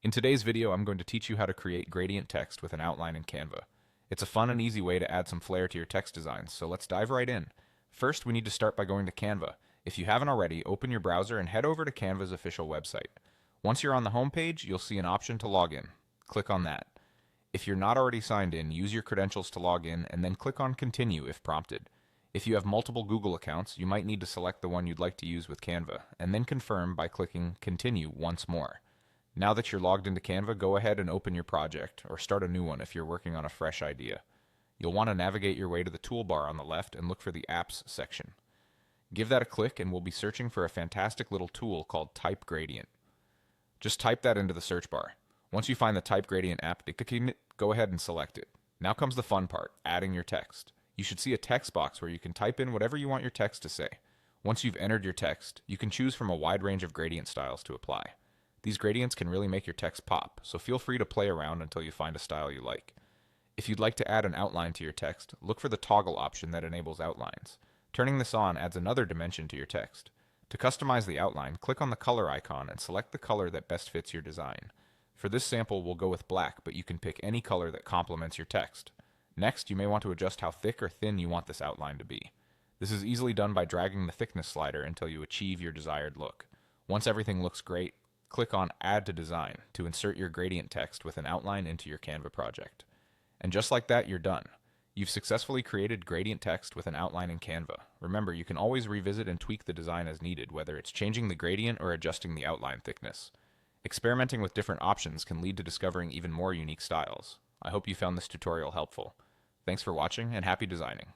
In today's video, I'm going to teach you how to create gradient text with an outline in Canva. It's a fun and easy way to add some flair to your text designs, so let's dive right in. First, we need to start by going to Canva. If you haven't already, open your browser and head over to Canva's official website. Once you're on the home page, you'll see an option to log in. Click on that. If you're not already signed in, use your credentials to log in and then click on Continue if prompted. If you have multiple Google accounts, you might need to select the one you'd like to use with Canva, and then confirm by clicking Continue once more. Now that you're logged into Canva, go ahead and open your project, or start a new one if you're working on a fresh idea. You'll want to navigate your way to the toolbar on the left and look for the Apps section. Give that a click and we'll be searching for a fantastic little tool called Type Gradient. Just type that into the search bar. Once you find the Type Gradient app, go ahead and select it. Now comes the fun part, adding your text. You should see a text box where you can type in whatever you want your text to say. Once you've entered your text, you can choose from a wide range of gradient styles to apply. These gradients can really make your text pop, so feel free to play around until you find a style you like. If you'd like to add an outline to your text, look for the toggle option that enables outlines. Turning this on adds another dimension to your text. To customize the outline, click on the color icon and select the color that best fits your design. For this sample, we'll go with black, but you can pick any color that complements your text. Next, you may want to adjust how thick or thin you want this outline to be. This is easily done by dragging the thickness slider until you achieve your desired look. Once everything looks great, click on Add to Design to insert your gradient text with an outline into your Canva project. And just like that, you're done. You've successfully created gradient text with an outline in Canva. Remember, you can always revisit and tweak the design as needed, whether it's changing the gradient or adjusting the outline thickness. Experimenting with different options can lead to discovering even more unique styles. I hope you found this tutorial helpful. Thanks for watching and happy designing.